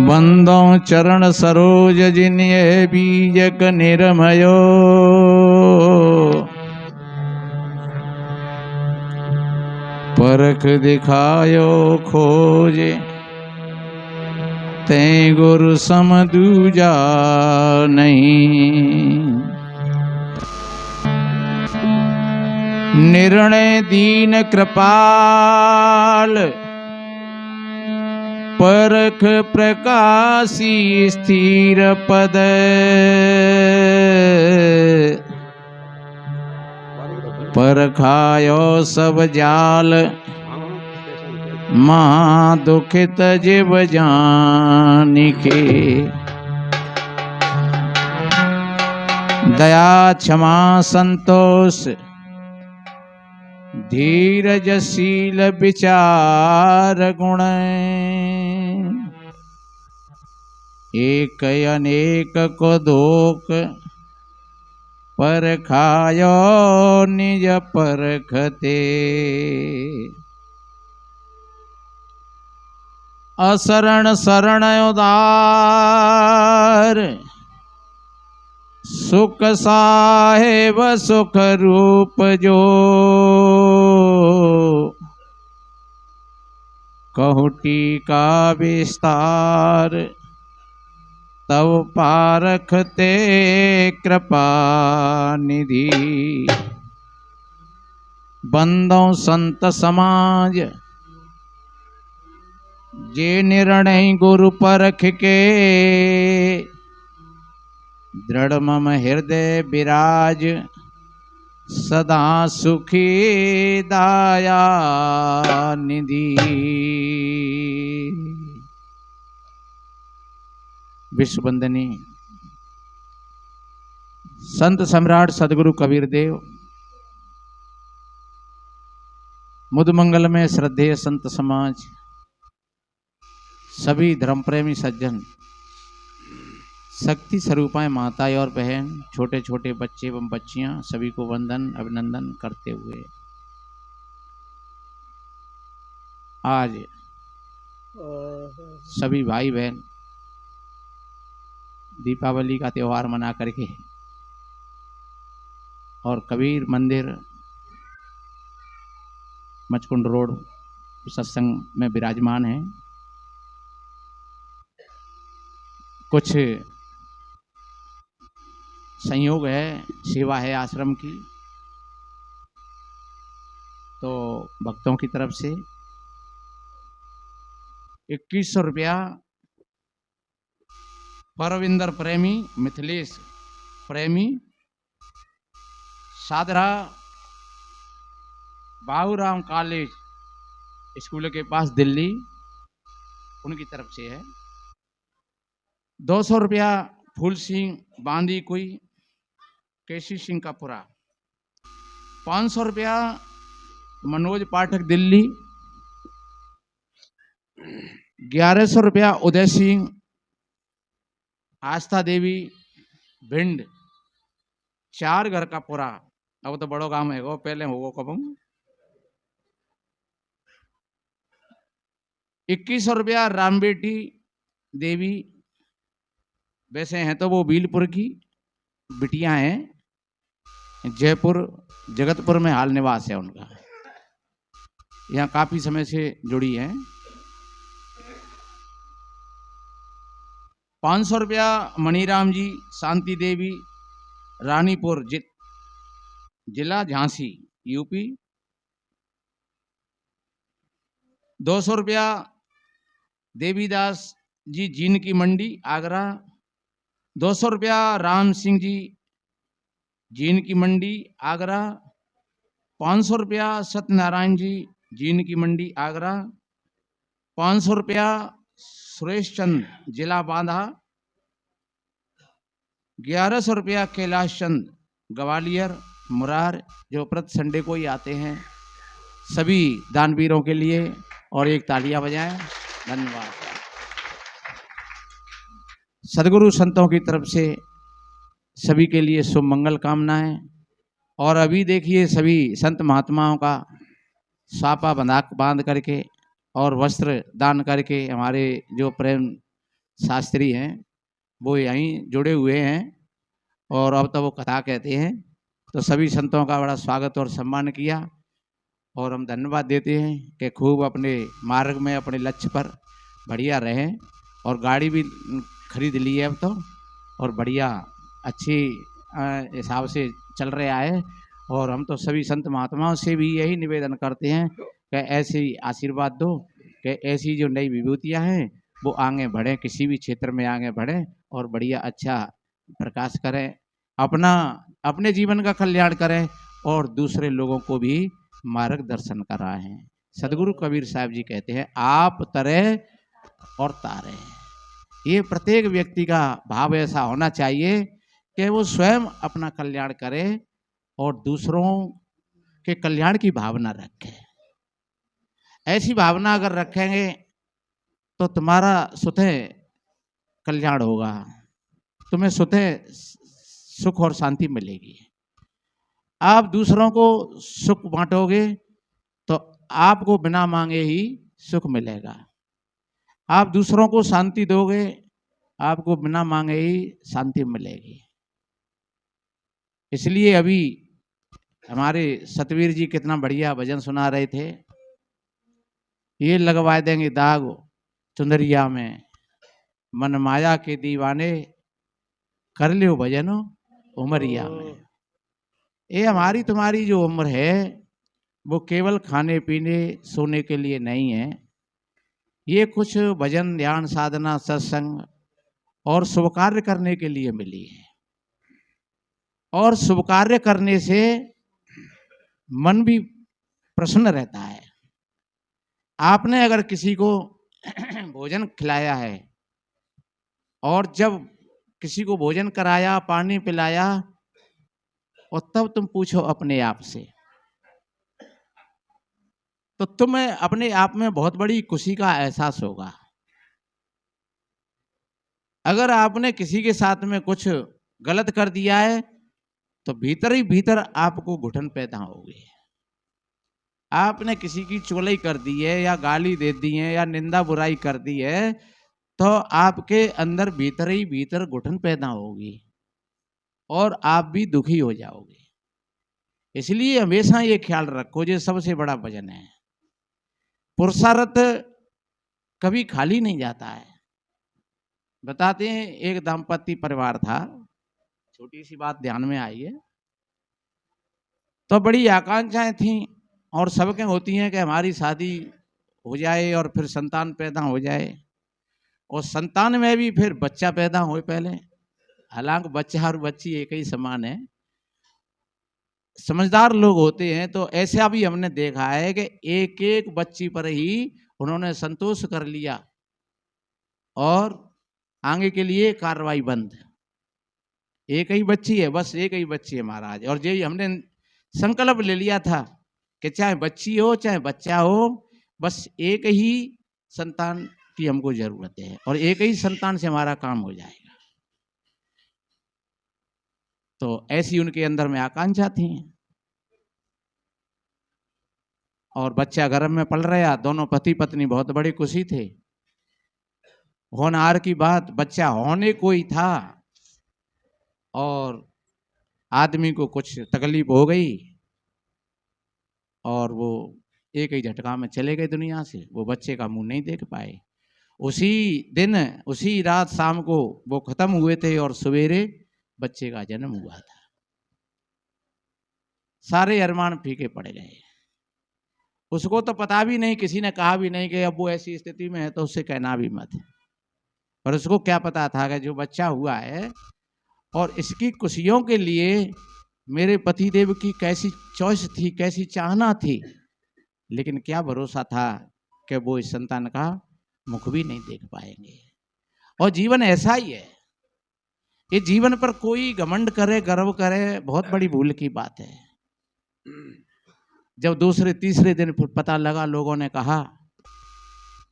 बंदो चरण सरोज जिन्ये बीजक निर्मयो परख दिखायो खोजे ते गुरु सम दूजा नहीं। निर्णय दीन कृपाल परख प्रकाशी स्थिर पद परखायो सब जाल महादुखित जीव जानिके। दया क्षमा संतोष धीरजशील विचार गुण एक अनेक को दोक परखायो निज परखते। असरण शरण उदार सुख साहेब सुख रूप जो कहु टीका विस्तार तव पारखते कृपा निधि। बंदों संत समाज जे निर्णय गुरु परख के दृढ़ मम हृदय विराज सदा सुखी दाया निधि। विश्ववंदनी संत सम्राट सदगुरु कबीर देव, मुदमंगल में श्रद्धेय संत समाज, सभी धर्म प्रेमी सज्जन, शक्ति स्वरूपाएं माताएं और बहन, छोटे छोटे बच्चे एवं बच्चियां, सभी को वंदन अभिनंदन करते हुए आज सभी भाई बहन दीपावली का त्योहार मना करके और कबीर मंदिर मचकुंड रोड सत्संग में विराजमान हैं। कुछ संयोग है, सेवा है आश्रम की, तो भक्तों की तरफ से 2100 रुपया परविंदर प्रेमी, मिथिलेश प्रेमी, सादरा बाबूराम कॉलेज स्कूल के पास दिल्ली, उनकी तरफ से है। 200 रुपया फूल सिंह बांदी कोई केसी सिंह का पुरा। 500 रुपया मनोज पाठक दिल्ली। 1100 रुपया उदय सिंह, आस्था देवी भिंड, 4 घर का पूरा। अब तो बड़ो काम है वो, पहले होगो कब। 2100 रुपया रामबेटी देवी, वैसे हैं तो वो बीलपुर की बिटिया हैं, जयपुर जगतपुर में हाल निवास है उनका, यहाँ काफी समय से जुड़ी हैं। 500 रुपया मणिराम जी शांति देवी, रानीपुर जिला झांसी यूपी। 200 रुपया देवीदास जी जीन की मंडी आगरा। 200 रुपया राम सिंह जी जीन की मंडी आगरा। 500 रुपया सत्यनारायण जी जीन की मंडी आगरा। 500 रुपया सुरेश चंद जिला बांधा। 1100 रुपया कैलाश चंद ग्वालियर मुरार, जो प्रति संडे को ही आते हैं। सभी दानवीरों के लिए और एक तालियां बजाएं। धन्यवाद। सदगुरु संतों की तरफ से सभी के लिए शुभ मंगल कामनाएं। और अभी देखिए सभी संत महात्माओं का सापा बांध करके और वस्त्र दान करके हमारे जो प्रेम शास्त्री हैं, वो यहीं जुड़े हुए हैं और अब तो वो कथा कहते हैं। तो सभी संतों का बड़ा स्वागत और सम्मान किया और हम धन्यवाद देते हैं कि खूब अपने मार्ग में अपने लक्ष्य पर बढ़िया रहें। और गाड़ी भी खरीद ली है अब तो, और बढ़िया अच्छी हिसाब से चल रहा है। और हम तो सभी संत महात्माओं से भी यही निवेदन करते हैं कि ऐसे आशीर्वाद दो कि ऐसी जो नई विभूतियाँ हैं वो आगे बढ़ें, किसी भी क्षेत्र में आगे बढ़ें और बढ़िया अच्छा प्रकाश करें, अपने जीवन का कल्याण करें और दूसरे लोगों को भी मार्गदर्शन कराएं। सदगुरु कबीर साहब जी कहते हैं, आप तरे और तारे। ये प्रत्येक व्यक्ति का भाव ऐसा होना चाहिए कि वो स्वयं अपना कल्याण करे और दूसरों के कल्याण की भावना रखे। ऐसी भावना अगर रखेंगे तो तुम्हारा स्वतः कल्याण होगा, तुम्हें स्वतः सुख और शांति मिलेगी। आप दूसरों को सुख बांटोगे तो आपको बिना मांगे ही सुख मिलेगा। आप दूसरों को शांति दोगे, आपको बिना मांगे ही शांति मिलेगी। इसलिए अभी हमारे सतवीर जी कितना बढ़िया भजन सुना रहे थे, ये लगवा देंगे दाग चुंदरिया में, मन माया के दीवाने कर लियो भजन उमरिया में। ये हमारी तुम्हारी जो उम्र है वो केवल खाने पीने सोने के लिए नहीं है, ये कुछ भजन ध्यान साधना सत्संग और शुभ कार्य करने के लिए मिली है। और शुभ कार्य करने से मन भी प्रसन्न रहता है। आपने अगर किसी को भोजन खिलाया है और जब किसी को भोजन कराया, पानी पिलाया, और तब तुम पूछो अपने आप से, तो तुम्हें अपने आप में बहुत बड़ी खुशी का एहसास होगा। अगर आपने किसी के साथ में कुछ गलत कर दिया है तो भीतर ही भीतर आपको घुटन पैदा होगी। आपने किसी की चुगली कर दी है या गाली दे दी है या निंदा बुराई कर दी है तो आपके अंदर भीतर ही भीतर घुटन पैदा होगी और आप भी दुखी हो जाओगे। इसलिए हमेशा ये ख्याल रखो, ये सबसे बड़ा वजन है। पुरुषार्थ कभी खाली नहीं जाता है। बताते हैं, एक दाम्पत्य परिवार था, छोटी सी बात ध्यान में आई है। तो बड़ी आकांक्षाएं थी और सबके होती हैं कि हमारी शादी हो जाए और फिर संतान पैदा हो जाए, और संतान में भी फिर बच्चा पैदा हो पहले। हालांकि बच्चा और बच्ची एक ही समान है। समझदार लोग होते हैं तो ऐसा भी हमने देखा है कि एक एक बच्ची पर ही उन्होंने संतोष कर लिया और आगे के लिए कार्रवाई बंद। एक ही बच्ची है, बस एक ही बच्ची है महाराज, और यही हमने संकल्प ले लिया था कि चाहे बच्ची हो चाहे बच्चा हो, बस एक ही संतान की हमको जरूरत है और एक ही संतान से हमारा काम हो जाएगा। तो ऐसी उनके अंदर में आकांक्षा थी और बच्चा गर्भ में पल रहा। दोनों पति पत्नी बहुत बड़ी खुशी थे। होनहार की बात, बच्चा होने को ही था और आदमी को कुछ तकलीफ हो गई और वो एक ही झटका में चले गए दुनिया से। वो बच्चे का मुंह नहीं देख पाए। उसी दिन उसी रात शाम को वो खत्म हुए थे और सवेरे बच्चे का जन्म हुआ था। सारे अरमान फीके पड़ गए। उसको तो पता भी नहीं, किसी ने कहा भी नहीं कि अब वो ऐसी स्थिति में है तो उससे कहना भी मत। पर उसको क्या पता था कि जो बच्चा हुआ है और इसकी खुशियों के लिए मेरे पतिदेव की कैसी चॉइस थी, कैसी चाहना थी, लेकिन क्या भरोसा था कि वो इस संतान का मुख भी नहीं देख पाएंगे। और जीवन ऐसा ही है। ये जीवन पर कोई घमंड करे, गर्व करे, बहुत बड़ी भूल की बात है। जब दूसरे तीसरे दिन फिर पता लगा, लोगों ने कहा,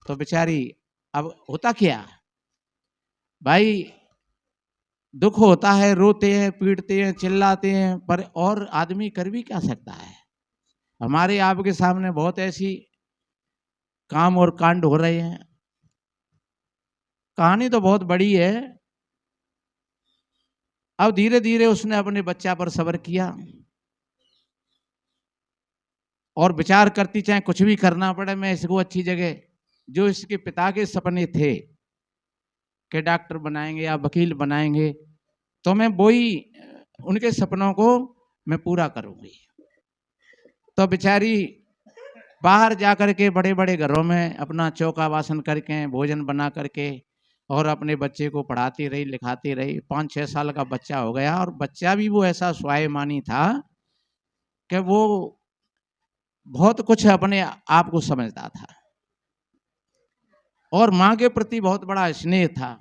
तो बेचारी, अब होता क्या भाई, दुख होता है, रोते हैं, पीटते हैं, चिल्लाते हैं, पर और आदमी कर भी क्या सकता है। हमारे आपके सामने बहुत ऐसी काम और कांड हो रहे हैं। कहानी तो बहुत बड़ी है। अब धीरे धीरे उसने अपने बच्चा पर सब्र किया और विचार करती, चाहे कुछ भी करना पड़े मैं इसको अच्छी जगह, जो इसके पिता के सपने थे कि डॉक्टर बनाएंगे या वकील बनाएंगे, तो मैं वही उनके सपनों को मैं पूरा करूंगी। तो बेचारी बाहर जाकर के बड़े बड़े घरों में अपना चौका वासन करके भोजन बना करके और अपने बच्चे को पढ़ाती रही, लिखाती रही। 5-6 साल का बच्चा हो गया और बच्चा भी वो ऐसा स्वाभिमानी था कि वो बहुत कुछ अपने आप को समझता था और माँ के प्रति बहुत बड़ा स्नेह था।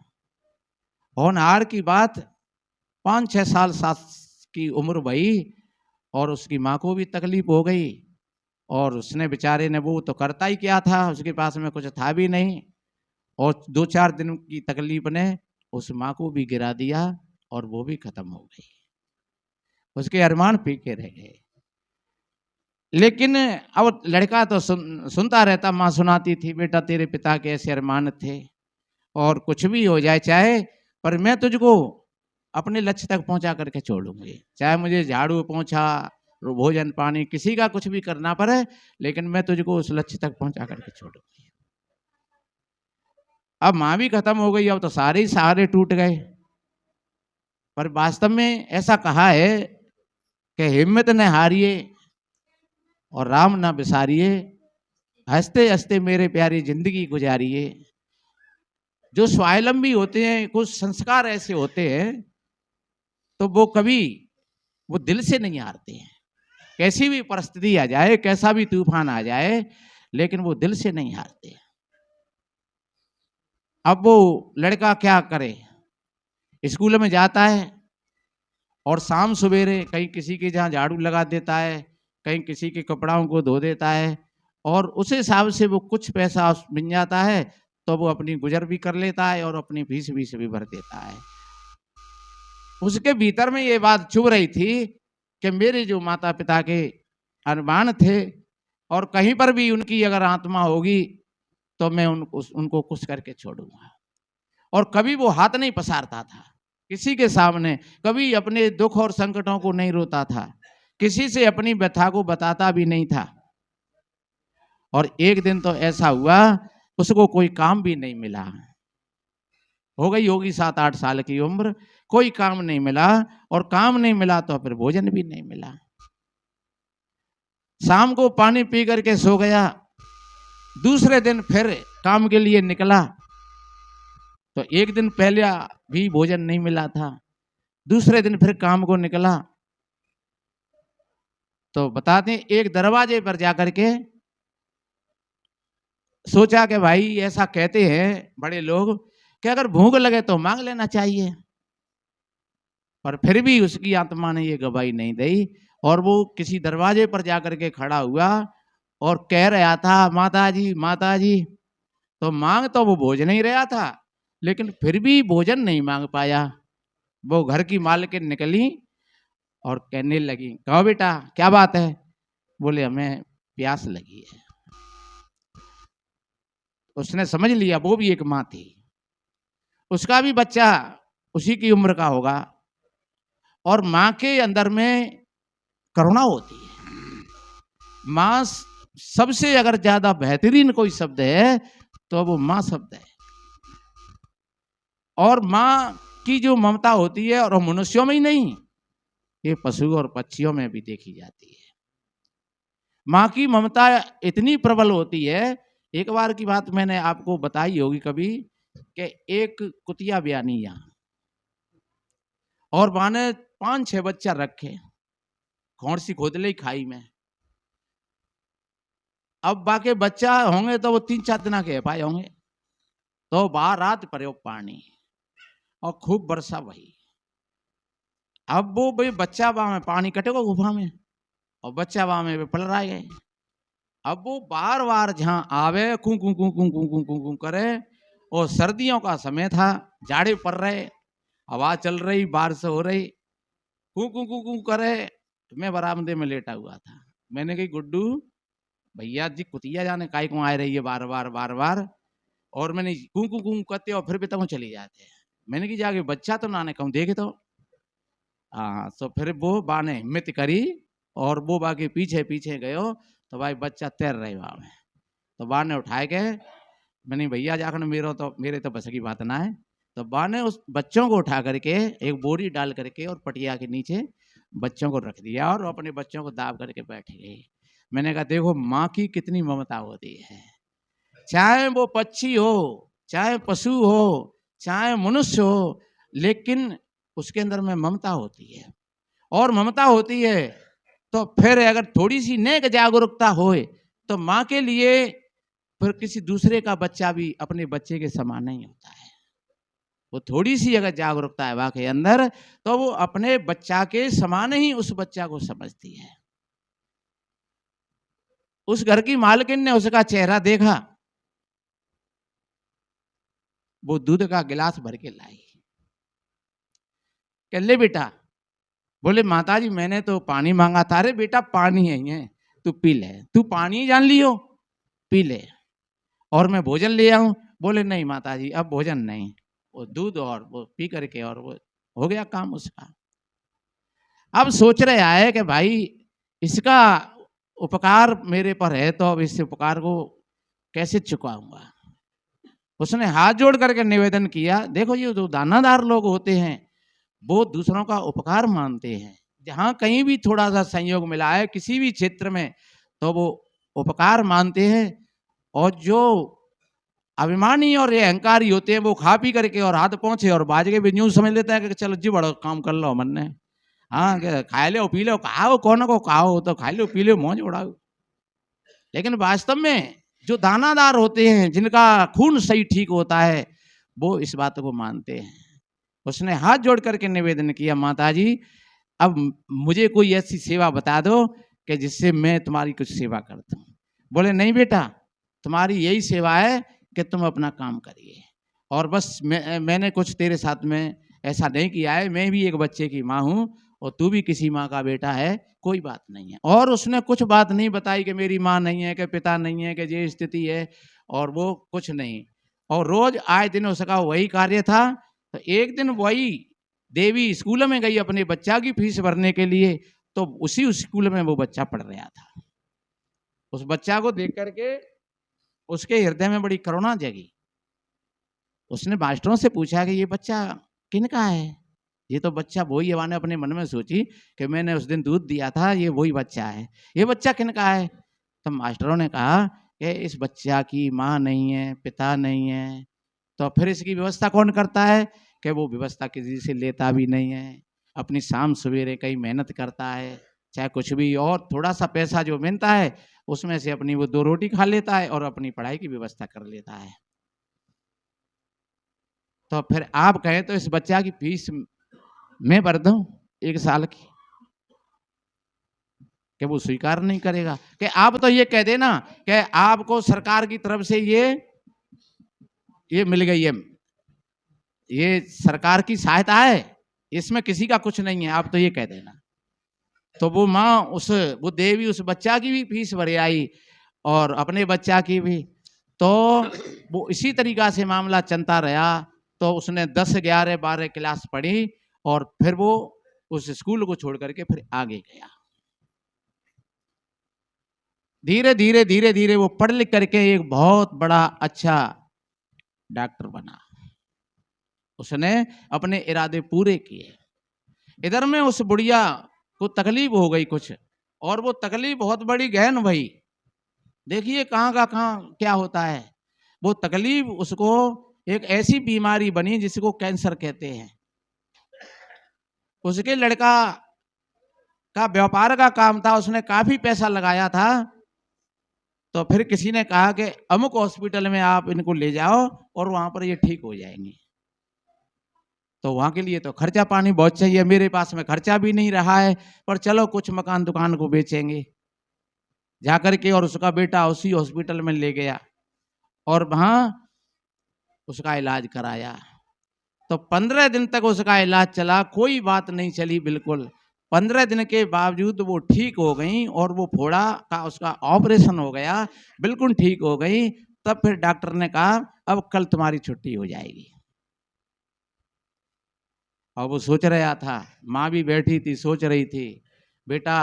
होनहार की बात 5-6 साल 7 की उम्र भई और उसकी माँ को भी तकलीफ हो गई और उसने बेचारे ने, वो तो करता ही क्या था, उसके पास में कुछ था भी नहीं, और 2-4 दिन की तकलीफ ने उस माँ को भी गिरा दिया और वो भी खत्म हो गई। उसके अरमान फीके रह गए। लेकिन अब लड़का तो सुनता रहता, माँ सुनाती थी, बेटा तेरे पिता के ऐसे अरमान थे और कुछ भी हो जाए चाहे, पर मैं तुझको अपने लक्ष्य तक पहुंचा करके छोड़ूंगी, चाहे मुझे झाड़ू पोंछा भोजन पानी किसी का कुछ भी करना पड़े, लेकिन मैं तुझको उस लक्ष्य तक पहुंचा करके छोड़ूंगी। अब माँ भी खत्म हो गई, अब तो सारे ही सहारे टूट गए। पर वास्तव में ऐसा कहा है कि हिम्मत न हारिए और राम न बिसारिए, हंसते हंसते मेरे प्यारी जिंदगी गुजारिए। जो स्वावलंबी होते हैं, कुछ संस्कार ऐसे होते हैं, तो वो कभी वो दिल से नहीं हारते हैं। कैसी भी परिस्थिति आ जाए, कैसा भी तूफान आ जाए, लेकिन वो दिल से नहीं हारते। अब वो लड़का क्या करे, स्कूल में जाता है और शाम सवेरे कहीं किसी के जहाँ झाड़ू लगा देता है, कहीं किसी के कपड़ों को धो देता है, और उस हिसाब से वो कुछ पैसा मिल जाता है तो वो अपनी गुजर भी कर लेता है और अपनी फीस भी भर देता है। उसके भीतर में ये बात चुभ रही थी कि मेरे जो माता पिता के अरमान थे, और कहीं पर भी उनकी अगर आत्मा होगी तो मैं उनको खुश करके छोड़ूंगा। और कभी वो हाथ नहीं पसारता था किसी के सामने, कभी अपने दुख और संकटों को नहीं रोता था, किसी से अपनी व्यथा को बताता भी नहीं था। और एक दिन तो ऐसा हुआ, उसको कोई काम भी नहीं मिला, हो गई होगी 7-8 साल की उम्र, कोई काम नहीं मिला, और काम नहीं मिला तो फिर भोजन भी नहीं मिला। शाम को पानी पी करके सो गया, दूसरे दिन फिर काम के लिए निकला तो एक दिन पहले भी भोजन नहीं मिला था, दूसरे दिन फिर काम को निकला तो बताते हैं एक दरवाजे पर जाकर के सोचा कि भाई ऐसा कहते हैं बड़े लोग कि अगर भूख लगे तो मांग लेना चाहिए, पर फिर भी उसकी आत्मा ने ये गवाही नहीं दी और वो किसी दरवाजे पर जाकर के खड़ा हुआ और कह रहा था माता जी माता जी। तो मांग तो वो भोजन ही रहा था, लेकिन फिर भी भोजन नहीं मांग पाया। वो घर की मालकिन निकली और कहने लगी, कहो बेटा क्या बात है? बोले हमें प्यास लगी है। उसने समझ लिया वो भी एक माँ थी, उसका भी बच्चा उसी की उम्र का होगा, और माँ के अंदर में करुणा होती है। माँ सबसे अगर ज्यादा बेहतरीन कोई शब्द है तो वो माँ शब्द है। और माँ की जो ममता होती है, और मनुष्यों में ही नहीं, ये पशु और पक्षियों में भी देखी जाती है। माँ की ममता इतनी प्रबल होती है। एक बार की बात मैंने आपको बताई होगी कभी कि एक कुतिया बयानी यहाँ, और माँ ने 5-6 बच्चा रखे कौन सी खोदले खाई में। अब बाकी बच्चा होंगे तो वो 3-4 दिन के पाए होंगे, तो बाहर रात पड़े पानी और खूब वर्षा वही। अब वो भाई बच्चा वहां में पानी कटेगा गुफा में, और बच्चा वहां में पड़ रहा है। अब वो बार बार जहां आवे कू कू कू कू कू कू कू करे, और सर्दियों का समय था, जाड़े पड़ रहे, हवा चल रही, बारिश हो रही, कू कू कू कू करे। मैं बरामदे में लेटा हुआ था, मैंने कही गुड्डू भैया जी कुतिया जाने काय को आ रही है बार बार बार बार, और मैंने कूं कूं कूं करते और फिर भी तब चली जाते हैं। मैंने कि जाके बच्चा तो ना ने कहूँ देखे तो। हाँ, तो फिर वो बा ने हिम्मत करी और वो बा के पीछे पीछे गयो तो भाई बच्चा तैर रहे वहां में। तो बा ने उठाए के, मैंने भैया जाकर मेरे तो बस की बात ना है। तो बा ने उस बच्चों को उठा करके एक बोरी डाल करके और पटिया के नीचे बच्चों को रख दिया और अपने बच्चों को दाब करके बैठ गई। मैंने कहा देखो माँ की कितनी ममता होती है, चाहे वो पक्षी हो, चाहे पशु हो, चाहे मनुष्य हो, लेकिन उसके अंदर में ममता होती है। और ममता होती है तो फिर अगर थोड़ी सी नेक जागरूकता होए तो माँ के लिए फिर किसी दूसरे का बच्चा भी अपने बच्चे के समान नहीं होता है। वो थोड़ी सी अगर जागरूकता है माँ के अंदर तो वो अपने बच्चा के समान ही उस बच्चा को समझती है। उस घर की मालकिन ने उसका चेहरा देखा, वो दूध का गिलास भर के लाई। कह ले बेटा, बोले माताजी मैंने तो पानी मांगा था। अरे बेटा पानी है तू पी ले, तू पानी जान लियो, पी ले। और मैं भोजन ले आऊं? बोले नहीं माताजी अब भोजन नहीं, वो दूध और वो पी करके और वो हो गया काम उसका। अब सोच रहे आए कि भाई इसका उपकार मेरे पर है तो अब इस उपकार को कैसे चुकाऊंगा। उसने हाथ जोड़ करके निवेदन किया, देखो ये जो दानादार लोग होते हैं वो दूसरों का उपकार मानते हैं। जहां कहीं भी थोड़ा सा संयोग मिला है किसी भी क्षेत्र में तो वो उपकार मानते हैं। और जो अभिमानी और ये अहंकारी होते हैं वो खा पी करके और हाथ पहुंचे और बाज के भी न्यूज समझ लेता है कि चलो जी बड़ा काम कर लो मन ने। हाँ खाए लो पी लो, खाओ कौन को खाओ तो खा लो पी लो मौज उड़ाओ। लेकिन वास्तव में जो दानादार होते हैं जिनका खून सही ठीक होता है वो इस बात को मानते हैं। उसने हाथ जोड़ करके निवेदन किया, माताजी अब मुझे कोई ऐसी सेवा बता दो कि जिससे मैं तुम्हारी कुछ सेवा करता हूँ। बोले नहीं बेटा, तुम्हारी यही सेवा है कि तुम अपना काम करिए और बस मैंने कुछ तेरे साथ में ऐसा नहीं किया है। मैं भी एक बच्चे की माँ हूँ और तू भी किसी माँ का बेटा है, कोई बात नहीं है। और उसने कुछ बात नहीं बताई कि मेरी माँ नहीं है, कि पिता नहीं है, कि ये स्थिति है और वो कुछ नहीं। और रोज आए दिन उसका वही कार्य था। तो एक दिन वही देवी स्कूल में गई अपने बच्चा की फीस भरने के लिए, तो उसी स्कूल में वो बच्चा पढ़ रहा था। उस बच्चा को देख करके उसके हृदय में बड़ी करुणा जगी। उसने मास्टरों से पूछा कि ये बच्चा किनका है? ये तो बच्चा वही है। ने अपने मन में सोची कि मैंने उस दिन दूध दिया था, ये वही बच्चा है, ये बच्चा किनका है? तो मास्टरों ने कहा कि इस बच्चा की माँ नहीं है, पिता नहीं है, तो फिर इसकी व्यवस्था कौन करता है? कि वो व्यवस्था किसी से लेता भी नहीं है, अपनी शाम सवेरे कहीं मेहनत करता है, चाहे कुछ भी, और थोड़ा सा पैसा जो मिलता है उसमें से अपनी वो 2 रोटी खा लेता है और अपनी पढ़ाई की व्यवस्था कर लेता है। तो फिर आप कहें तो इस बच्चा की फीस मैं भर दूं 1 साल की, कि वो स्वीकार नहीं करेगा। कि आप तो ये कह देना कि आपको सरकार की तरफ से ये मिल गई है, ये सरकार की सहायता है, इसमें किसी का कुछ नहीं है, आप तो ये कह देना। तो वो माँ वो देवी उस बच्चा की भी फीस भर आई और अपने बच्चा की भी। तो वो इसी तरीका से मामला चलता रहा। तो उसने 10, 11, 12 क्लास पढ़ी और फिर वो उस स्कूल को छोड़ करके फिर आगे गया। धीरे धीरे धीरे धीरे वो पढ़ लिख करके एक बहुत बड़ा अच्छा डॉक्टर बना। उसने अपने इरादे पूरे किए। इधर में उस बुढ़िया को तकलीफ हो गई कुछ, और वो तकलीफ बहुत बड़ी गहन भई। देखिए कहाँ का कहाँ क्या होता है। वो तकलीफ उसको एक ऐसी बीमारी बनी जिसको कैंसर कहते हैं। उसके लड़का का व्यापार का काम था, उसने काफी पैसा लगाया था। तो फिर किसी ने कहा कि अमुक हॉस्पिटल में आप इनको ले जाओ और वहां पर ये ठीक हो जाएंगे। तो वहां के लिए तो खर्चा पानी बहुत चाहिए, मेरे पास में खर्चा भी नहीं रहा है, पर चलो कुछ मकान दुकान को बेचेंगे जाकर के। और उसका बेटा उसी हॉस्पिटल में ले गया और वहां उसका इलाज कराया। तो 15 दिन तक उसका इलाज चला, कोई बात नहीं चली बिल्कुल। 15 दिन के बावजूद वो ठीक हो गई और वो फोड़ा का उसका ऑपरेशन हो गया, बिल्कुल ठीक हो गई। तब फिर डॉक्टर ने कहा अब कल तुम्हारी छुट्टी हो जाएगी। और वो सोच रहा था, माँ भी बैठी थी सोच रही थी, बेटा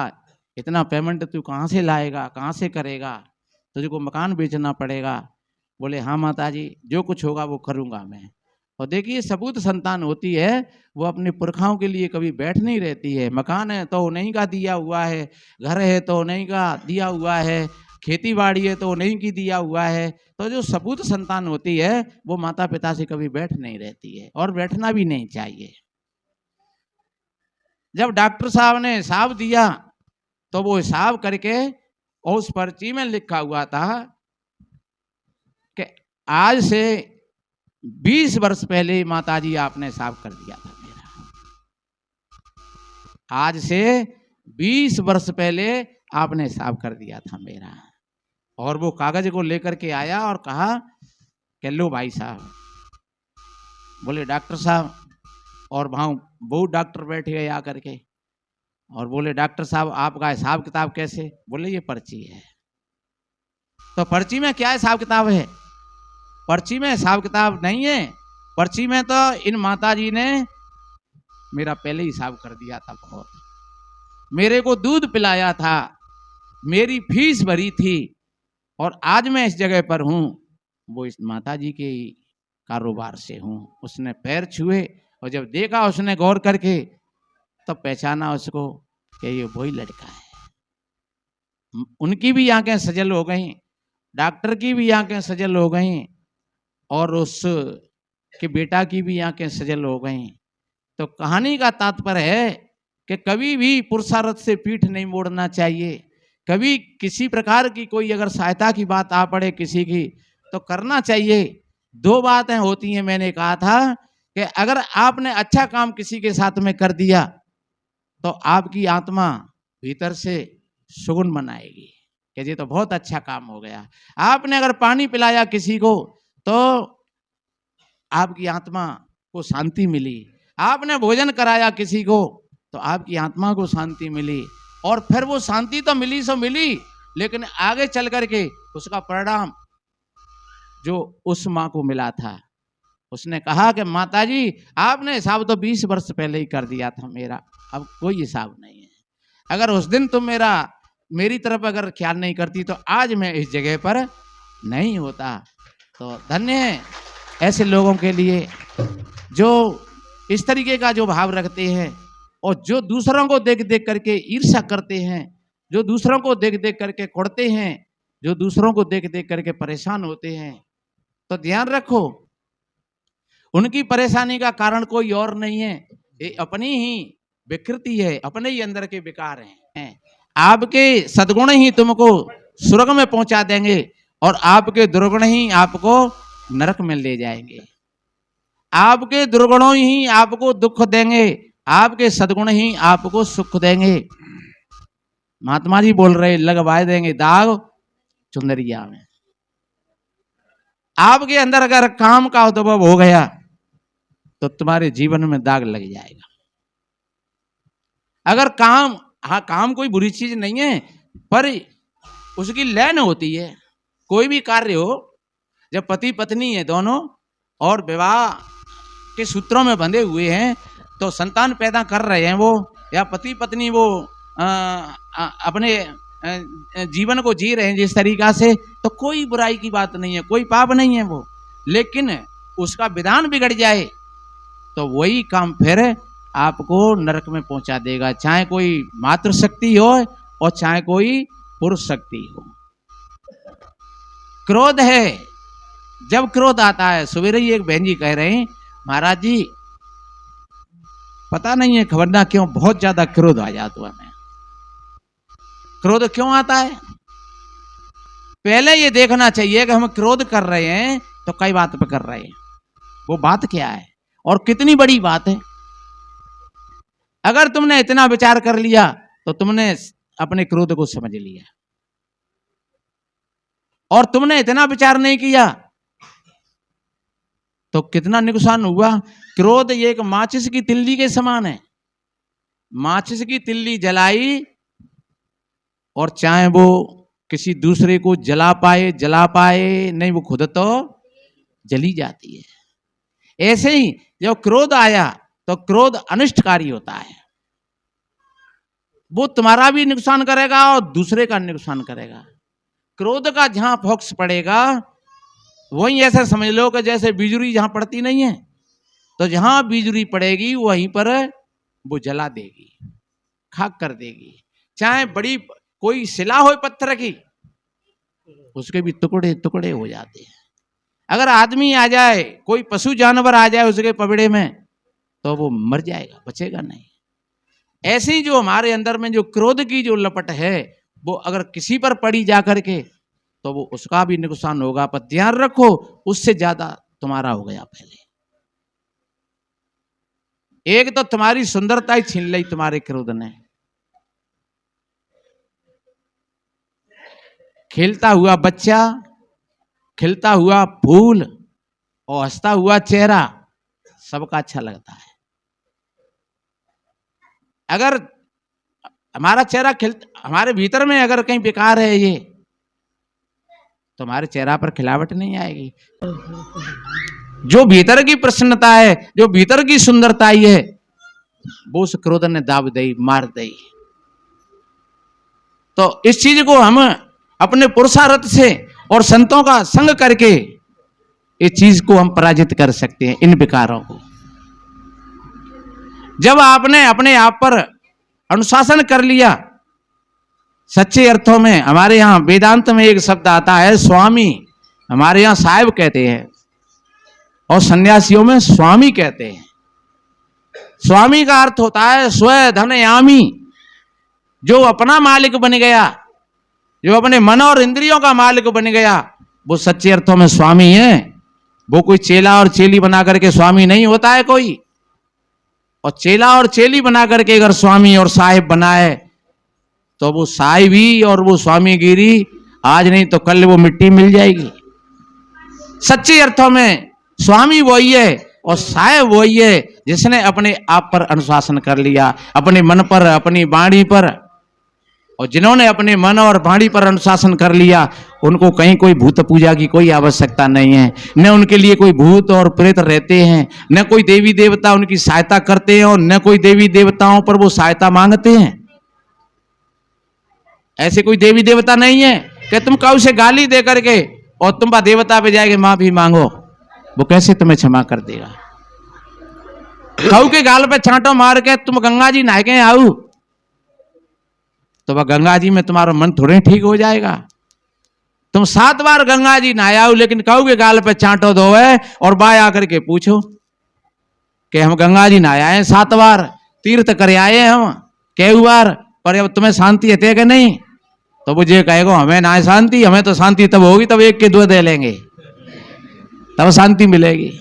इतना पेमेंट तू कहाँ से लाएगा, कहाँ से करेगा, तुझको मकान बेचना पड़ेगा। बोले हाँ माता जी, जो कुछ होगा वो करूँगा मैं। और देखिए सबूत संतान होती है, वो अपने पुरखाओं के लिए कभी बैठ नहीं रहती है। मकान है तो उन्हीं का दिया हुआ है, घर है तो उन्हीं का दिया हुआ है, खेती बाड़ी है तो उन्हीं की दिया हुआ है। तो जो सबूत संतान होती है वो माता पिता से कभी बैठ नहीं रहती है, और बैठना भी नहीं चाहिए। जब डॉक्टर साहब ने हिसाब दिया तो वो हिसाब करके और उस पर्ची में लिखा हुआ था कि आज से 20 वर्ष पहले माताजी आपने हिसाब कर दिया था मेरा। आज से 20 वर्ष पहले आपने हिसाब कर दिया था मेरा। और वो कागज को लेकर के आया और कहा कि लो भाई साहब। बोले डॉक्टर साहब, और वहाँ बहुत डॉक्टर बैठ गए आकर के और बोले डॉक्टर साहब आपका हिसाब किताब कैसे? बोले ये पर्ची है। तो पर्ची में क्या हिसाब किताब है? पर्ची में हिसाब किताब नहीं है, पर्ची में तो इन माताजी ने मेरा पहले हिसाब कर दिया था। बहुत मेरे को दूध पिलाया था, मेरी फीस भरी थी, और आज मैं इस जगह पर हूँ वो इस माताजी के कारोबार से हूँ। उसने पैर छुए और जब देखा उसने गौर करके तब पहचाना उसको कि ये वही लड़का है। उनकी भी आंखें सजल हो गईं, डॉक्टर की भी आंखें सजल हो गईं, और उस के बेटा की भी आंखें सजल हो गईं। तो कहानी का तात्पर्य है कि कभी भी पुरुषार्थ से पीठ नहीं मोड़ना चाहिए। कभी किसी प्रकार की कोई अगर सहायता की बात आ पड़े किसी की तो करना चाहिए। दो बातें होती हैं, मैंने कहा था कि अगर आपने अच्छा काम किसी के साथ में कर दिया तो आपकी आत्मा भीतर से सुगुन मनाएगी कि ये तो बहुत अच्छा काम हो गया। आपने अगर पानी पिलाया किसी को तो आपकी आत्मा को शांति मिली। आपने भोजन कराया किसी को तो आपकी आत्मा को शांति मिली, और फिर वो शांति तो मिली सो मिली, लेकिन आगे चल करके उसका परिणाम जो उस माँ को मिला था, उसने कहा कि माताजी आपने हिसाब तो 20 वर्ष पहले ही कर दिया था मेरा, अब कोई हिसाब नहीं है। अगर उस दिन तुम मेरी तरफ अगर ख्याल नहीं करती तो आज मैं इस जगह पर नहीं होता। तो धन्य है ऐसे लोगों के लिए जो इस तरीके का जो भाव रखते हैं, और जो दूसरों को देख देख करके ईर्ष्या करते हैं, जो दूसरों को देख देख करके कुड़ते हैं, जो दूसरों को देख देख करके परेशान होते हैं। तो ध्यान रखो, उनकी परेशानी का कारण कोई और नहीं है, ये अपनी ही विकृति है, अपने ही अंदर के विकार हैं। आपके सद्गुण ही तुमको स्वर्ग में पहुंचा देंगे और आपके दुर्गुण ही आपको नरक में ले जाएंगे। आपके दुर्गुणों ही आपको दुख देंगे, आपके सद्गुण ही आपको सुख देंगे। महात्मा जी बोल रहे, लगवाए देंगे दाग चुनरिया में। आपके अंदर अगर काम का उद्भव हो गया तो तुम्हारे जीवन में दाग लग जाएगा। अगर काम, हाँ काम कोई बुरी चीज नहीं है, पर उसकी लैन होती है। कोई भी कार्य हो, जब पति पत्नी है दोनों और विवाह के सूत्रों में बंधे हुए हैं, तो संतान पैदा कर रहे हैं वो, या पति पत्नी वो अपने जीवन को जी रहे हैं जिस तरीका से, तो कोई बुराई की बात नहीं है, कोई पाप नहीं है वो। लेकिन उसका विधान बिगड़ जाए तो वही काम फिर आपको नरक में पहुंचा देगा, चाहे कोई मातृशक्ति हो और चाहे कोई पुरुष शक्ति हो। क्रोध है, जब क्रोध आता है, सवेरे ही एक बहन जी कह रहे हैं महाराज जी पता नहीं है खबर ना क्यों बहुत ज्यादा क्रोध आ जाता है। हमें क्रोध क्यों आता है? पहले ये देखना चाहिए कि हम क्रोध कर रहे हैं तो कई बात पे कर रहे हैं, वो बात क्या है और कितनी बड़ी बात है। अगर तुमने इतना विचार कर लिया तो तुमने अपने क्रोध को समझ लिया, और तुमने इतना विचार नहीं किया तो कितना नुकसान हुआ। क्रोध ये एक माचिस की तिल्ली के समान है। माचिस की तिल्ली जलाई और चाहे वो किसी दूसरे को जला पाए नहीं, वो खुद तो जली जाती है। ऐसे ही जब क्रोध आया तो क्रोध अनिष्टकारी होता है, वो तुम्हारा भी नुकसान करेगा और दूसरे का नुकसान करेगा। क्रोध का जहां फोकस पड़ेगा वहीं ऐसा समझ लो कि जैसे बिजली जहां पड़ती नहीं है, तो जहां बिजली पड़ेगी वहीं पर वो जला देगी, खाक कर देगी। चाहे बड़ी कोई शिला हो पत्थर की, उसके भी टुकड़े टुकड़े हो जाते हैं। अगर आदमी आ जाए, कोई पशु जानवर आ जाए उसके पबड़े में, तो वो मर जाएगा, बचेगा नहीं। ऐसे ही जो हमारे अंदर में जो क्रोध की जो लपट है, वो अगर किसी पर पड़ी जा करके, तो वो उसका भी नुकसान होगा। पर ध्यान रखो, उससे ज्यादा तुम्हारा हो गया पहले। एक तो तुम्हारी सुंदरता ही छीन ली तुम्हारे क्रोध ने। खिलता हुआ बच्चा, खिलता हुआ फूल और हंसता हुआ चेहरा सबका अच्छा लगता है। अगर हमारा चेहरा हमारे भीतर में अगर कहीं बेकार है ये, तो हमारे चेहरा पर खिलावट नहीं आएगी। जो भीतर की प्रसन्नता है, जो भीतर की सुंदरता है, वो उस क्रोध ने दाब दई, मार दई। तो इस चीज को हम अपने पुरुषार्थ से और संतों का संग करके इस चीज को हम पराजित कर सकते हैं, इन विकारों को। जब आपने अपने आप पर अनुशासन कर लिया, सच्चे अर्थों में हमारे यहां वेदांत में एक शब्द आता है स्वामी, हमारे यहां साहिब कहते हैं और सन्यासियों में स्वामी कहते हैं। स्वामी का अर्थ होता है स्व धन यामी, जो अपना मालिक बन गया, जो अपने मन और इंद्रियों का मालिक बन गया, वो सच्चे अर्थों में स्वामी है। वो कोई चेला और चेली बना करके स्वामी नहीं होता है कोई। और चेला और चेली बना करके अगर स्वामी और साहिब बनाए, तो वो साहिबी और वो स्वामीगिरी आज नहीं तो कल वो मिट्टी मिल जाएगी। सच्चे अर्थों में स्वामी वही है और साहिब वही है जिसने अपने आप पर अनुशासन कर लिया, अपने मन पर, अपनी वाणी पर। और जिन्होंने अपने मन और वाणी पर अनुशासन कर लिया, उनको कहीं कोई भूत पूजा की कोई आवश्यकता नहीं है। न उनके लिए कोई भूत और प्रेत रहते हैं, न कोई देवी देवता उनकी सहायता करते हैं, और न कोई देवी देवताओं पर वो सहायता मांगते हैं। ऐसे कोई देवी देवता नहीं है कि तुम कौ से गाली दे करके और तुम बा देवता पे जाएंगे माफी मांगो, वो कैसे तुम्हें क्षमा कर देगा। कौ के गाल पे छांटो मार के तुम गंगा जी नहा के आओ, तो वह गंगा जी में तुम्हारा मन थोड़े ठीक हो जाएगा। तुम 7 बार गंगा जी नहाए आओ, लेकिन कौ के गाल पे चांटो दो है और बाय आकर के पूछो कि हम गंगा जी नहाए आए 7 बार, तीर्थ कर आए हम कई बार, पर अब तुम्हें शांति है कि नहीं? तो वो ये कहेगा हमें ना शांति, हमें तो शांति तब होगी तब एक के 2 दे लेंगे, तब शांति मिलेगी।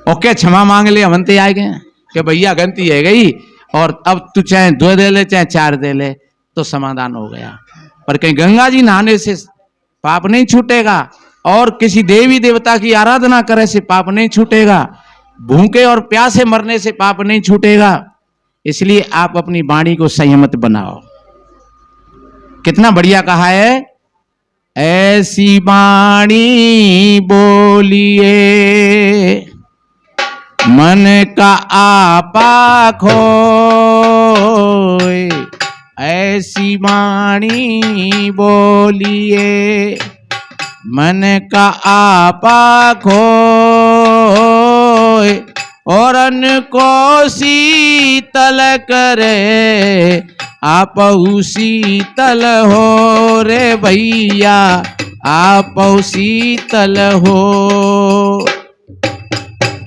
ओके क्षमा मांग ले, हम तो आए गए कि भैया गलती है गई, और अब तू चाहे 2 दे ले चाहे 4 दे ले, तो समाधान हो गया। पर कहीं गंगा जी नहाने से पाप नहीं छूटेगा, और किसी देवी देवता की आराधना करे से पाप नहीं छूटेगा, भूखे और प्यासे मरने से पाप नहीं छूटेगा। इसलिए आप अपनी वाणी को संयमित बनाओ। कितना बढ़िया कहा है, ऐसी वाणी बोलिए मन का आपा खोए, ऐसी वाणी बोलिए मन का आपा खोए, और अन्न को शीतल करे आप शीतल हो रे भैया, आप शीतल हो।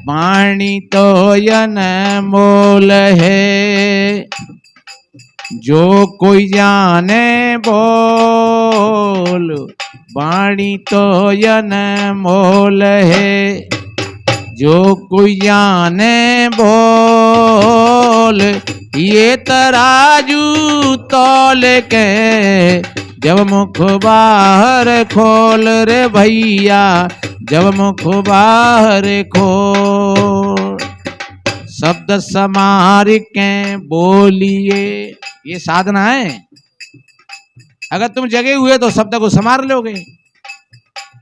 वाणी तो यन मोल है, जो कोई जाने बोल, वाणी तो यन मोल है, जो कोई जाने बोल। ये तराजू तौल के जब मुख बाहर खोल रे भैया, जब मुख बाहर खोल, शब्द समार के बोलिए। ये साधना है। अगर तुम जगे हुए तो शब्द को समार लोगे,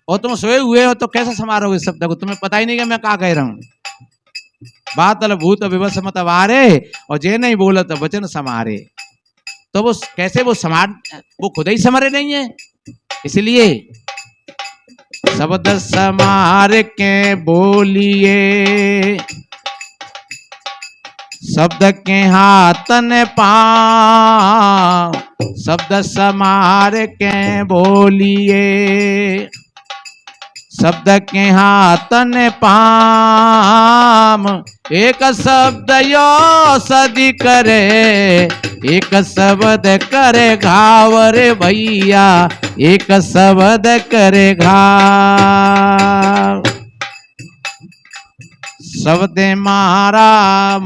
और तुम सोए हुए हो तो कैसे समारोगे शब्द को? तुम्हें पता ही नहीं कि मैं क्या कह रहा हूं। बातल भूत विवश मत वारे, और जे नहीं बोला तो वचन समारे। तो वो कैसे वो खुद ही समरे नहीं है। इसलिए शब्द समार के बोलिए, शब्द के हाथन पाँव, शब्द समार के बोलिए, शब्द के हाथन पाम। एक शब्द यो सदी करे, एक शब्द करे घाव रे भैया, एक शब्द करे घाव। शब्द मारा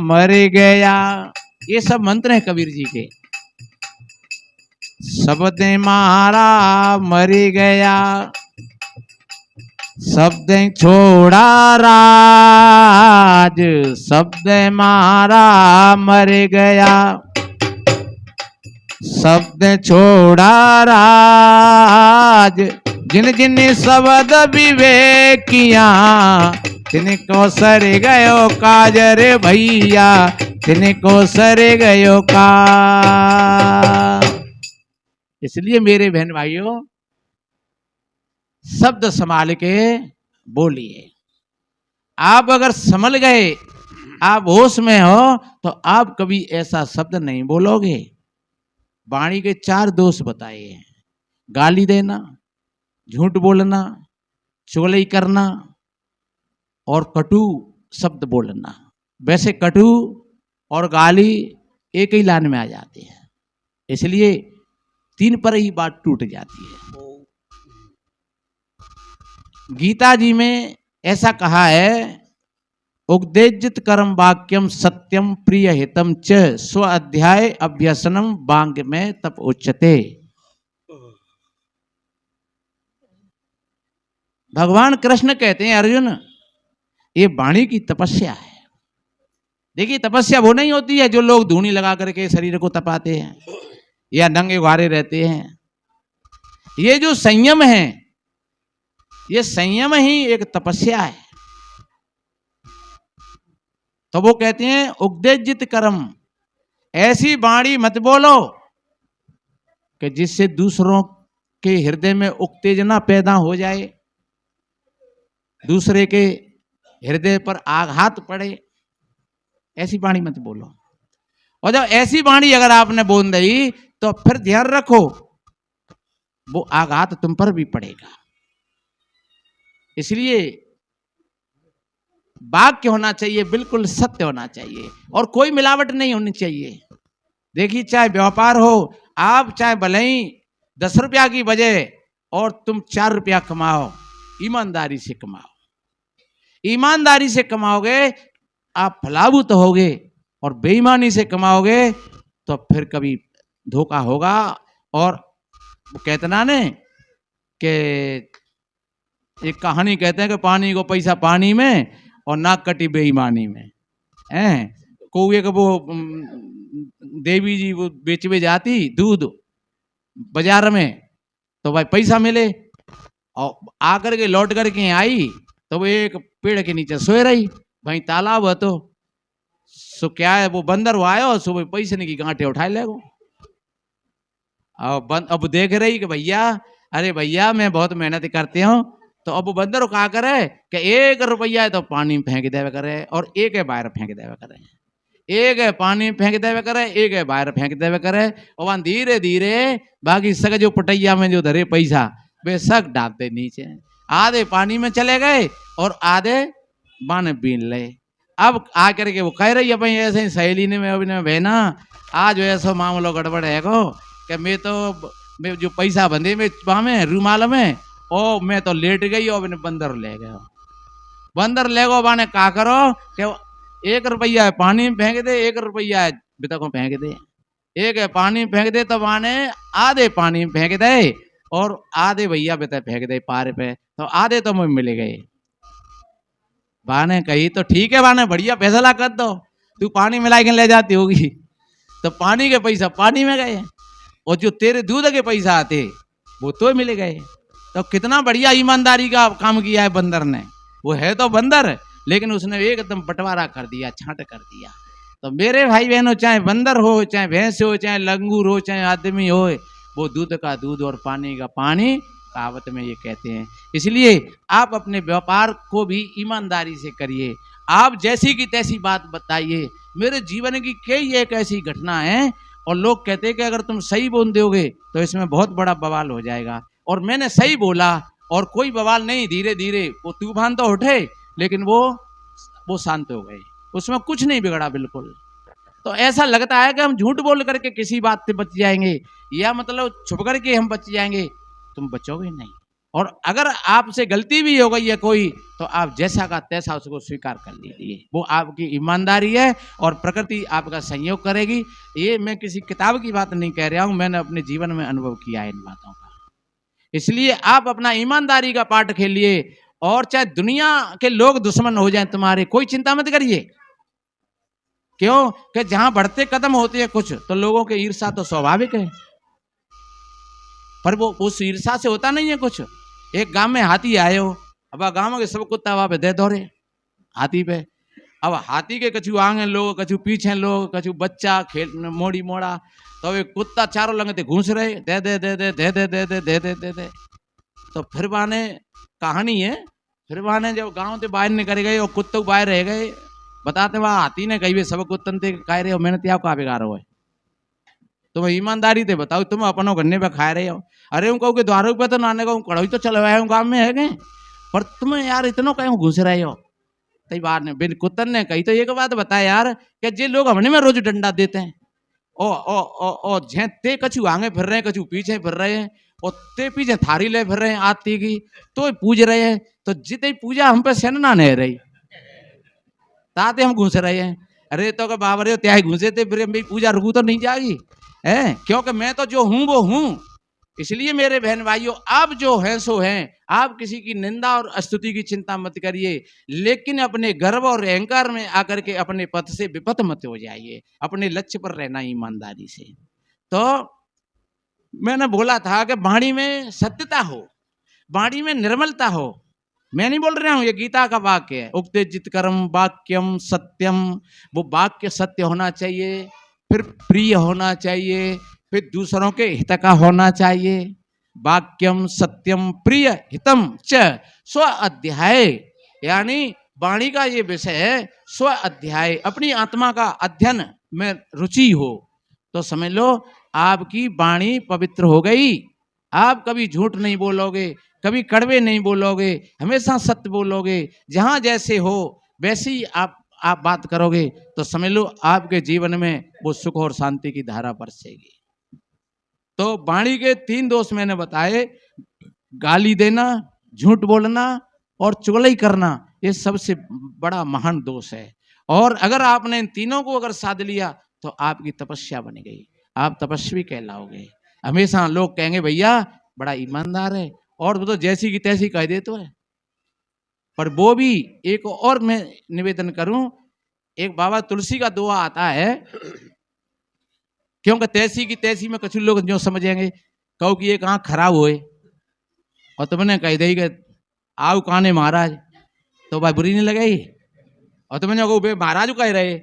मर गया, ये सब मंत्र हैं कबीर जी के। शब्द मारा मर गया, शब्द छोड़ा राज, शब्द मारा मर गया, शब्द छोड़ा राज। जिन जिन शब्द विवेकिया, तिनको सर गयो काज रे भैया, तिनको सर गयो काज। इसलिए मेरे बहन भाइयों, शब्द संभाल के बोलिए। आप अगर संभल गए, आप होश में हो, तो आप कभी ऐसा शब्द नहीं बोलोगे। वाणी के 4 दोष बताए हैं: गाली देना, झूठ बोलना, चुगली करना और कटु शब्द बोलना। वैसे कटु और गाली एक ही लाइन में आ जाते हैं, इसलिए 3 पर ही बात टूट जाती है। गीता जी में ऐसा कहा है, उग्देजित कर्म वाक्यम सत्यम प्रिय हितम च स्व अध्याय अभ्यसनम वांग में तप उच्चते। भगवान कृष्ण कहते हैं, अर्जुन ये वाणी की तपस्या है। देखिए, तपस्या वो नहीं होती है जो लोग धूनी लगा करके शरीर को तपाते हैं या नंगे घारे रहते हैं। ये जो संयम है, ये संयम ही एक तपस्या है। तो वो कहते हैं उग्देजित कर्म, ऐसी वाणी मत बोलो कि जिससे दूसरों के हृदय में उत्तेजना पैदा हो जाए, दूसरे के हृदय पर आघात पड़े। ऐसी वाणी मत बोलो। और जब ऐसी वाणी अगर आपने बोल दी, तो फिर ध्यान रखो वो आघात तुम पर भी पड़ेगा। इसलिए वाक्य होना चाहिए, बिल्कुल सत्य होना चाहिए और कोई मिलावट नहीं होनी चाहिए। देखिए, चाहे व्यापार हो, आप चाहे भले ही 10 रुपया की बजाय और तुम 4 रुपया कमाओ, ईमानदारी से कमाओ। ईमानदारी से कमाओगे आप फलाभूत होगे, और बेईमानी से कमाओगे तो फिर कभी धोखा होगा। और वो कहते ना ने कि एक कहानी कहते हैं कि पानी को पैसा पानी में और नाक कटी बेईमानी में। कौए को वो देवी जी वो बेचवे जाती दूध बाजार में, तो भाई पैसा मिले, और आकर के लौट करके आई तो वो एक पेड़ के नीचे सोए रही। भाई तालाब है तो सो क्या है, वो बंदर वो आयो, सुबह पैसे नहीं की गांठे उठाए लेगो। अब देख रही कि भैया, अरे भैया मैं बहुत मेहनत करती हूँ। तो अब वो बंदर क्या करे कि 1 रुपया है तो पानी में फेंक देवे करे, और 1 है बाहर फेंक देवे करे। 1 है पानी में फेंक देवे करे, 1 है बाहर फेंक देवे करे। और वहां धीरे धीरे बाकी सग जो पटैया में जो धरे पैसा वे सब डालते नीचे। आधे पानी में चले गए और आधे बाने बीन ले। अब आकर के वो कह रही है, भाई ऐसे ही सहेली ने में बहना आज ऐसा मामलो गड़बड़ है को कि मैं जो पैसा बंधे में में रूमाल में, ओ मैं तो लेट गई और मैंने बंदर ले गया। बंदर ले गो बाने का करो कि 1 रुपया है पानी में फेंक दे, 1 रुपया है बिता को फेंक दे। 1 है पानी में फेंक दे तो बाने आधे पानी में फेंक दे और आधे भैया बेटा फेंक दे पार पे, तो आधे तो मुझे मिल गए। बाने कही तो ठीक है बाने, बढ़िया फैसला कर दो, तू पानी मिला के ले जाती होगी। तो पानी के पैसा पानी में गए और जो तेरे दूध के पैसा आते वो तो मिल गए। तो कितना बढ़िया ईमानदारी का काम किया है बंदर ने। वो है तो बंदर, लेकिन उसने एकदम बंटवारा कर दिया, छांट कर दिया। तो मेरे भाई बहनों, चाहे बंदर हो, चाहे भैंस हो, चाहे लंगूर हो, चाहे आदमी हो, वो दूध का दूध और पानी का पानी, कहावत में ये कहते हैं। इसलिए आप अपने व्यापार को भी ईमानदारी से करिए। आप जैसी की तैसी बात बताइए। मेरे जीवन की कई एक ऐसी घटना है, और लोग कहते हैं कि अगर तुम सही बोल दोगे तो इसमें बहुत बड़ा बवाल हो जाएगा। और मैंने सही बोला, और कोई बवाल नहीं। धीरे धीरे वो तूफान तो उठे, लेकिन वो शांत हो गए, उसमें कुछ नहीं बिगड़ा बिल्कुल। तो ऐसा लगता है कि हम झूठ बोल करके किसी बात से बच जाएंगे, या मतलब छुप करके हम बच जाएंगे। तुम बचोगे नहीं। और अगर आपसे गलती भी हो गई है कोई, तो आप जैसा का तैसा उसको स्वीकार कर लीजिए। वो आपकी ईमानदारी है, और प्रकृति आपका सहयोग करेगी। ये मैं किसी किताब की बात नहीं कह रहा हूं, मैंने अपने जीवन में अनुभव किया है इन बातों का। इसलिए आप अपना ईमानदारी का पाठ खेलिए, और चाहे दुनिया के लोग दुश्मन हो जाएं तुम्हारे, कोई चिंता मत करिए। क्यों कि जहां बढ़ते कदम होते हैं कुछ, तो लोगों के ईर्षा तो स्वाभाविक है, पर वो उस ईर्षा से होता नहीं है कुछ। एक गांव में हाथी आए हो, अब गांव के सब कुत्ता वहां पे दे दौड़े हाथी पे। अब हाथी के कछु आगे लोग, कछु पीछे लोग, कछु बच्चा खेल मोड़ी मोड़ा, तो वे कुत्ता चारों लंगते घूस रहे, दे दे दे दे दे दे दे दे दे दे दे दे। तो फिर माने कहानी है, फिर माने जब गांव से बाहर निकल गए और कुत्ते बाहर रह गए, बताते वहां हाथी ने कही सब कुत्तन थे कह रहे हो मेहनत आप का बिगाड़ हो है, तुम ईमानदारी से बताओ, तुम अपनों गन्ने पे खा रहे हो। अरे उनको के द्वारों पे तो नाने को कड़ोई तो चलवाए हूँ गाँव में है गए, पर तुम यार इतनों कहीं घुस रहे हो। तई बात ने बिन कुत्तन ने कही तो एक बात बताया यार, कि जे लोग हमने में रोज डंडा देते हैं, ओ झे ते कछु आगे फिर रहे हैं, कछु पीछे फिर रहे हैं, और ते पीछे थारी ले फिर रहे हैं आती की, तो पूज रहे हैं। तो जितनी पूजा हम पे सेना नहीं रही, ताते हम घुस रहे हैं। अरे तो के बाबरे त्याग घुसे थे, फिर मेरी पूजा रुकू तो नहीं जाएगी है, क्योंकि मैं तो जो हूं वो हूं। इसलिए मेरे बहन भाइयों, आप जो हैं सो हैं। आप किसी की निंदा और स्तुति की चिंता मत करिए, लेकिन अपने गर्व और अहंकार में आकर के अपने पथ से विपथ मत हो जाइए। अपने लक्ष्य पर रहना ईमानदारी से। तो मैंने बोला था कि वाणी में सत्यता हो, वाणी में निर्मलता हो। मैं नहीं बोल रहा हूं, ये गीता का वाक्य है, उक्ते जितकर्म वाक्यम सत्यम। वो वाक्य सत्य होना चाहिए, फिर प्रिय होना चाहिए, फिर दूसरों के हित का होना चाहिए। वाक्यम सत्यम प्रिय हितम च स्व अध्याय, यानी वाणी का ये विषय है स्व अध्याय। अपनी आत्मा का अध्ययन में रुचि हो तो समझ लो आपकी वाणी पवित्र हो गई। आप कभी झूठ नहीं बोलोगे, कभी कड़वे नहीं बोलोगे, हमेशा सत्य बोलोगे। जहां जैसे हो वैसे ही आप बात करोगे, तो समझ लो आपके जीवन में वो सुख और शांति की धारा बरसेगी। तो वाणी के 3 दोष मैंने बताए, गाली देना, झूठ बोलना और चुगली करना। ये सबसे बड़ा महान दोष है। और अगर आपने इन तीनों को अगर साध लिया तो आपकी तपस्या बन गई, आप तपस्वी कहलाओगे। हमेशा लोग कहेंगे भैया बड़ा ईमानदार है, और वो तो जैसी की तैसी कह दे तो है। पर वो भी एक और मैं निवेदन करूं, एक बाबा तुलसी का दुआ आता है, क्योंकि तैसी की तैसी में कुछ लोग जो समझेंगे, कहो कि एक आंख खराब होए और तुमने कह दी कि आओ काने महाराज, तो भाई बुरी नहीं लगाई। और तुमने जो कहो महाराज कह रहे,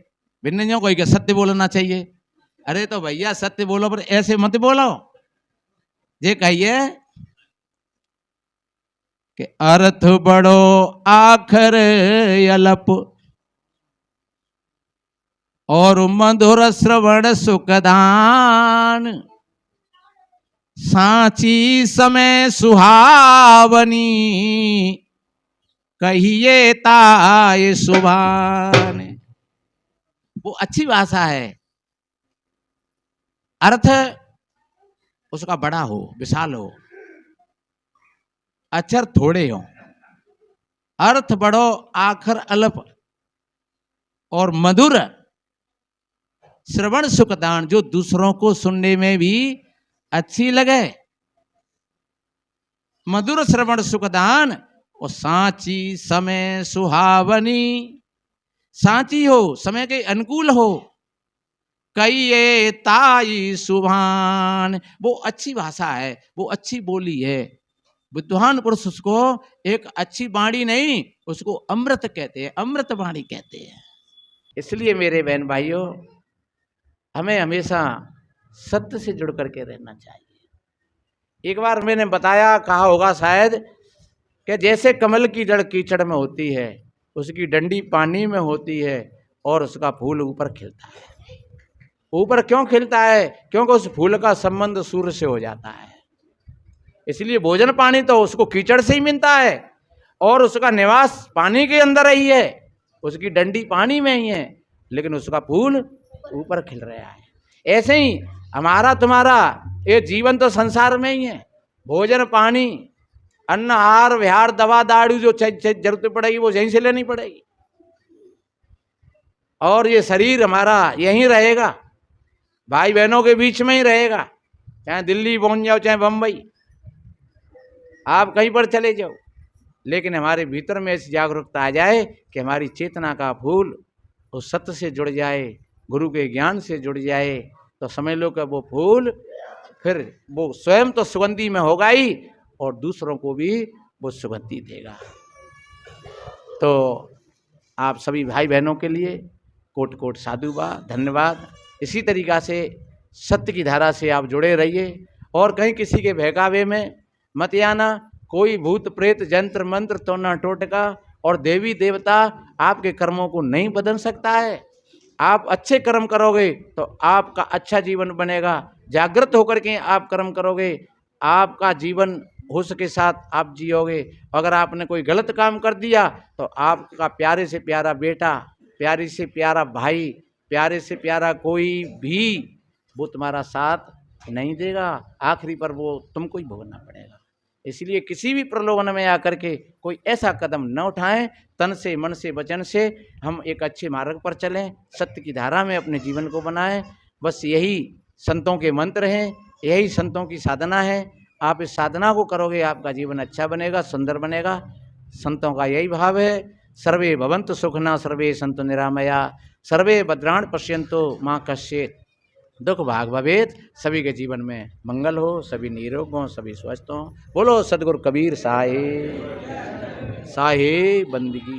भिन्न जो कही कि सत्य बोलना चाहिए। अरे तो भैया सत्य बोलो, पर ऐसे मत बोलो। ये कहिए कि अर्थ बड़ो आखर अलप, और मधुर श्रवण सुखदान, सांची समय सुहावनी, कहिए ताय सुभान। वो अच्छी भाषा है। अर्थ उसका बड़ा हो, विशाल हो, अक्षर थोड़े हो। अर्थ बड़ो आखर अल्प, और मधुर श्रवण सुखदान, जो दूसरों को सुनने में भी अच्छी लगे। मधुर श्रवण सुखदान, और सांची समय सुहावनी, सांची हो, समय के अनुकूल हो। कहिए ताई सुभान, वो अच्छी भाषा है, वो अच्छी बोली है। बुद्धिमान पुरुष उसको एक अच्छी वाणी नहीं, उसको अमृत कहते हैं, अमृत वाणी कहते हैं। इसलिए मेरे बहन भाइयों, हमें हमेशा सत्य से जुड़ करके रहना चाहिए। एक बार मैंने बताया, कहा होगा शायद, कि जैसे कमल की जड़ कीचड़ में होती है, उसकी डंडी पानी में होती है और उसका फूल ऊपर खिलता है। ऊपर क्यों खिलता है? क्योंकि उस फूल का संबंध सूर्य से हो जाता है। इसलिए भोजन पानी तो उसको कीचड़ से ही मिलता है और उसका निवास पानी के अंदर ही है, उसकी डंडी पानी में ही है, लेकिन उसका फूल ऊपर खिल रहा है। ऐसे ही हमारा तुम्हारा ये जीवन तो संसार में ही है। भोजन पानी, अन्न, आहार, विहार, दवा दारू जो जरूरत पड़ेगी वो यहीं से लेनी पड़ेगी। और ये शरीर हमारा यहीं रहेगा, भाई बहनों के बीच में ही रहेगा, चाहे दिल्ली पहुंच जाओ, चाहे बम्बई, आप कहीं पर चले जाओ, लेकिन हमारे भीतर में ऐसी जागरूकता आ जाए कि हमारी चेतना का फूल उस सत्य से जुड़ जाए, गुरु के ज्ञान से जुड़ जाए, तो समझ लो कि वो फूल फिर वो स्वयं तो सुगंधी में होगा ही और दूसरों को भी वो सुगंधी देगा। तो आप सभी भाई बहनों के लिए कोट कोट साधुवाद, धन्यवाद। इसी तरीक़ा से सत्य की धारा से आप जुड़े रहिए और कहीं किसी के बहकावे में मत आना। कोई भूत प्रेत जंत्र मंत्र तो ना टोटका और देवी देवता आपके कर्मों को नहीं बदल सकता है। आप अच्छे कर्म करोगे तो आपका अच्छा जीवन बनेगा। जागृत होकर के आप कर्म करोगे, आपका जीवन होश के साथ आप जियोगे। अगर आपने कोई गलत काम कर दिया तो आपका प्यारे से प्यारा बेटा, प्यारी से प्यारा भाई, प्यारे से प्यारा कोई भी वो तुम्हारा साथ नहीं देगा। आखिरी पर वो तुमको ही भोगना पड़ेगा। इसलिए किसी भी प्रलोभन में आकर के कोई ऐसा कदम न उठाएं। तन से, मन से, वचन से हम एक अच्छे मार्ग पर चलें, सत्य की धारा में अपने जीवन को बनाएं। बस यही संतों के मंत्र हैं, यही संतों की साधना है। आप इस साधना को करोगे, आपका जीवन अच्छा बनेगा, सुंदर बनेगा। संतों का यही भाव है। सर्वे भवन्तु सुखिनः, सर्वे सन्तु निरामया, सर्वे भद्राणि पश्यन्तु मा कश्चित् दुख भाग भवेत्। सभी के जीवन में मंगल हो, सभी निरोग हों, सभी स्वस्थ हों। बोलो सद्गुरु कबीर साहिब, साहिब बंदगी।